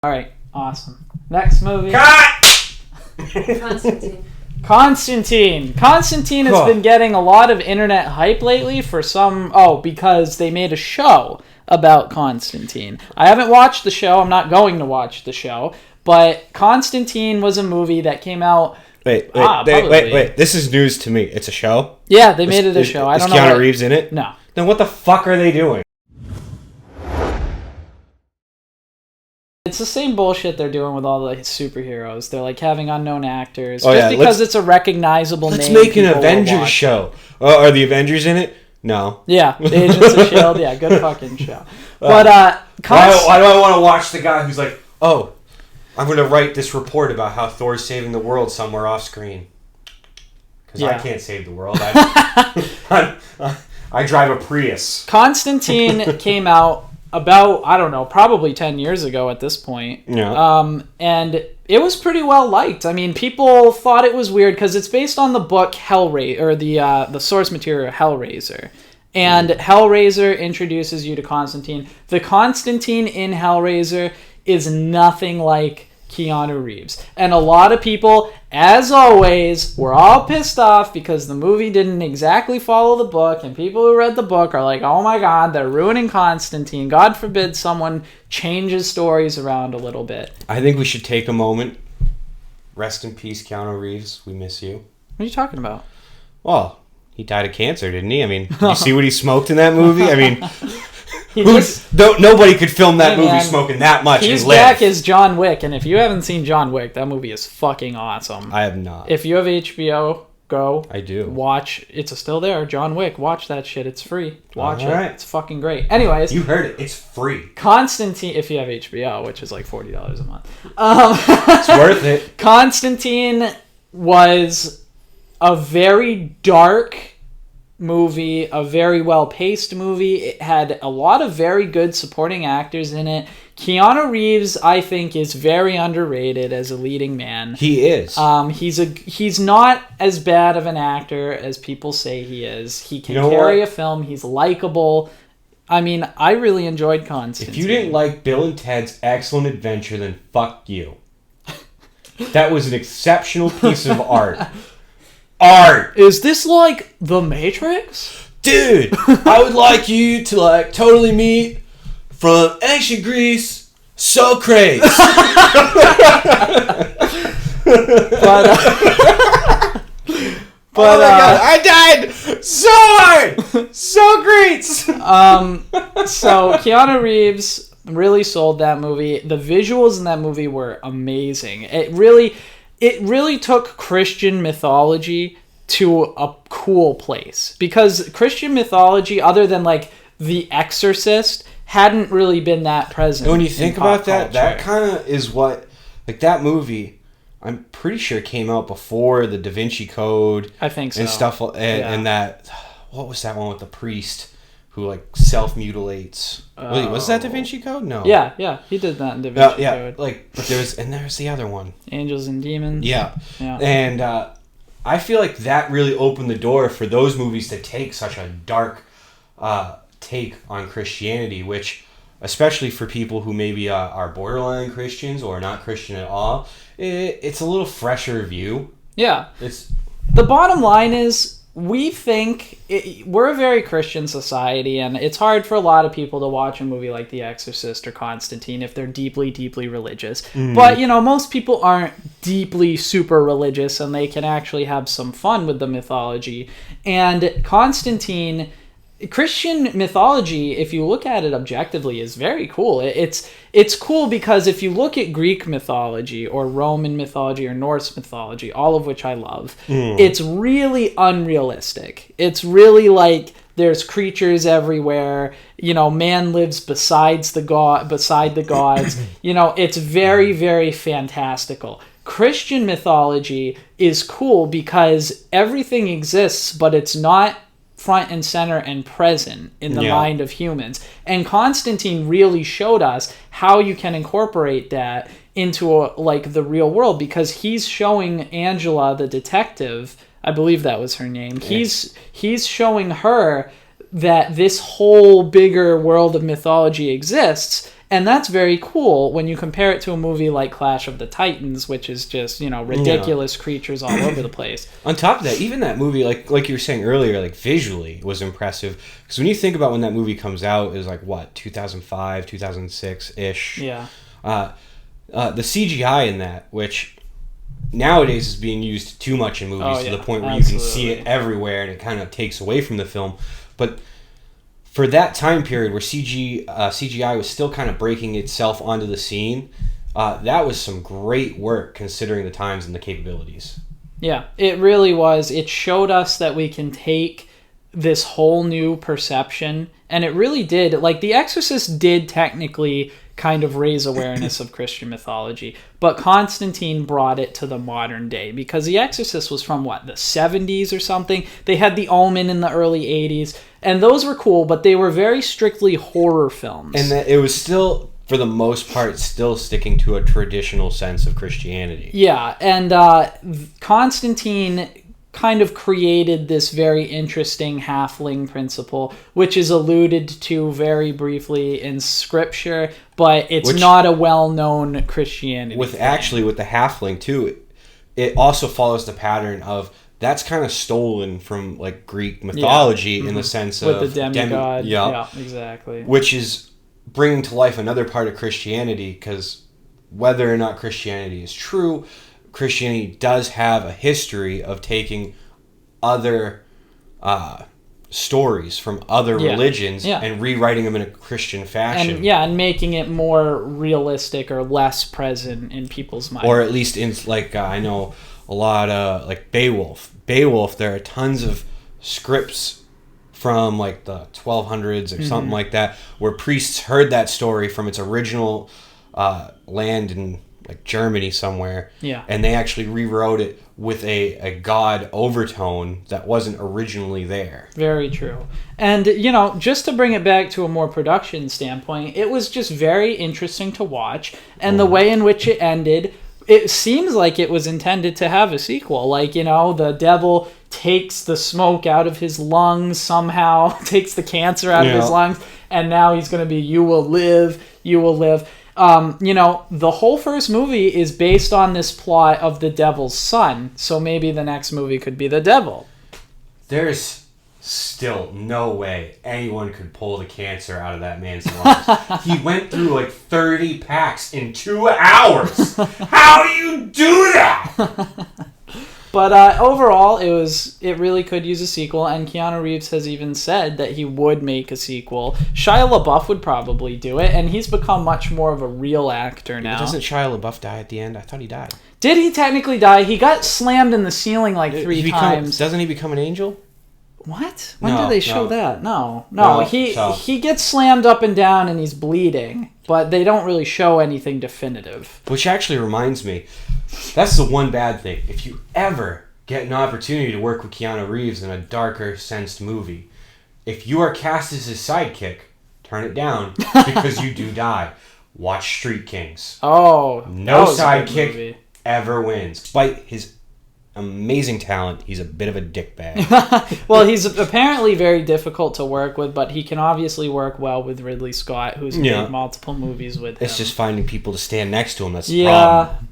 All right, awesome. Next movie. Cut! Constantine. Constantine has been getting a lot of internet hype lately for because they made a show about Constantine. I haven't watched the show. I'm not going to watch the show. But Constantine was a movie that came out... Wait. This is news to me. It's a show? Yeah, they made it a show. I don't know. Is Keanu Reeves in it? No. Then what the fuck are they doing? It's the same bullshit they're doing with all the superheroes. They're like having unknown actors. Because it's a recognizable name. Let's make an Avengers show. Are the Avengers in it? No. Yeah, the Agents of S.H.I.E.L.D. Yeah, good fucking show. But why do I want to watch the guy who's like, oh, I'm going to write this report about how Thor's saving the world somewhere off screen. Because I can't save the world. I drive a Prius. Constantine came out about, I don't know, probably 10 years ago at this point. Yeah. And it was pretty well liked. I mean, people thought it was weird because it's based on the book Hellraiser, or the source material Hellraiser. And Hellraiser introduces you to Constantine. The Constantine in Hellraiser is nothing like Keanu Reeves. And a lot of people, as always, were all pissed off because the movie didn't exactly follow the book, and people who read the book are like, oh my god, they're ruining Constantine. God forbid someone changes stories around a little bit. I think we should take a moment. Rest in peace, Keanu Reeves. We miss you. What are you talking about? Well, he died of cancer, didn't he? I mean, did you see what he smoked in that movie? I mean... nobody could film that movie smoking that much. He's back as John Wick, and if you haven't seen John Wick, that movie is fucking awesome. I have not. If you have HBO, go. I do. Watch. It's still there. John Wick. Watch that shit. It's free. Watch it. Right. It's fucking great. Anyways. You heard it. It's free. Constantine, if you have HBO, which is like $40 a month. It's worth it. Constantine was a very dark movie, a very well-paced movie. It had a lot of very good supporting actors in it. Keanu Reeves, I think, is very underrated as a leading man. He is. He's not as bad of an actor as people say he is. He can carry a film. He's likable. I mean, I really enjoyed Constantine. If you didn't like Bill and Ted's Excellent Adventure, then fuck you. That was an exceptional piece of art. Art! Is this like The Matrix? Dude, I would like you to like totally meet from ancient Greece, Socrates. But, oh my god, I died so hard! Socrates! So Keanu Reeves really sold that movie. The visuals in that movie were amazing. It really took Christian mythology to a cool place, because Christian mythology, other than like The Exorcist, hadn't really been that present. And when you think about that, culture. that kind of is what, like that movie, I'm pretty sure came out before the Da Vinci Code. I think so. And stuff, and that, what was that one with the priest who like self-mutilates? Wait, was that Da Vinci Code? No. Yeah, he did that in Da Vinci Code. Like, but there's the other one. Angels and Demons. Yeah. And I feel like that really opened the door for those movies to take such a dark take on Christianity, which, especially for people who maybe are borderline Christians or not Christian at all, it's a little fresher view. Yeah. The bottom line is, we think we're a very Christian society, and it's hard for a lot of people to watch a movie like The Exorcist or Constantine if they're deeply, deeply religious. But, most people aren't deeply super religious, and they can actually have some fun with the mythology. And Constantine, Christian mythology, if you look at it objectively, is very cool. It's cool because if you look at Greek mythology or Roman mythology or Norse mythology, all of which I love, it's really unrealistic. It's really like there's creatures everywhere. Man lives beside the gods. It's very, very fantastical. Christian mythology is cool because everything exists, but it's not front and center and present in the mind of humans. And Constantine really showed us how you can incorporate that into the real world, because he's showing Angela, the detective, I believe that was her name. Yes. He's showing her that this whole bigger world of mythology exists, And that's very cool when you compare it to a movie like Clash of the Titans, which is just, ridiculous creatures all over the place. On top of that, even that movie, like you were saying earlier, like visually was impressive. Because when you think about when that movie comes out, it was like, what, 2005, 2006-ish? Yeah. The CGI in that, which nowadays is being used too much in movies to the point where you can see it everywhere and it kind of takes away from the film. But for that time period where CGI was still kind of breaking itself onto the scene, that was some great work considering the times and the capabilities. Yeah, it really was. It showed us that we can take this whole new perception, and it really did. Like, The Exorcist did technically kind of raise awareness of Christian mythology, but Constantine brought it to the modern day, because The Exorcist was from, the 70s or something? They had The Omen in the early 80s, and those were cool, but they were very strictly horror films. And that it was still, for the most part, still sticking to a traditional sense of Christianity. Yeah, and Constantine kind of created this very interesting halfling principle, which is alluded to very briefly in scripture, but it's not a well-known Christianity with thing. Actually, with the halfling too, it also follows the pattern of that's kind of stolen from like Greek mythology in the sense of with the demigod. Yeah, exactly. Which is bringing to life another part of Christianity, because whether or not Christianity is true, Christianity does have a history of taking other stories from other religions and rewriting them in a Christian fashion. And making it more realistic or less present in people's minds. Or at least in, I know a lot of, like, Beowulf. Beowulf, there are tons of scripts from, like, the 1200s or something like that, where priests heard that story from its original land in, like, Germany somewhere. Yeah. And they actually rewrote it with a god overtone that wasn't originally there. Very true. And, just to bring it back to a more production standpoint, it was just very interesting to watch. And the way in which it ended, it seems like it was intended to have a sequel. Like, the devil takes the smoke out of his lungs somehow, takes the cancer out of his lungs, and now he's going to be, you will live, you will live. The whole first movie is based on this plot of the devil's son, so maybe the next movie could be the devil. There's still no way anyone could pull the cancer out of that man's lungs. He went through like 30 packs in 2 hours. How do you do that? But overall, it really could use a sequel, and Keanu Reeves has even said that he would make a sequel. Shia LaBeouf would probably do it, and he's become much more of a real actor now. Doesn't Shia LaBeouf die at the end? I thought he died. Did he technically die? He got slammed in the ceiling like 3 times. Doesn't he become an angel? What? When did they show that? No. He gets slammed up and down and he's bleeding, but they don't really show anything definitive. Which actually reminds me, that's the one bad thing. If you ever get an opportunity to work with Keanu Reeves in a darker sensed movie, if you are cast as his sidekick, turn it down because you do die. Watch Street Kings. Oh, no sidekick ever wins. Despite his amazing talent, he's a bit of a dickbag. Well, he's apparently very difficult to work with, but he can obviously work well with Ridley Scott, who's made multiple movies with him. It's just finding people to stand next to him that's the problem.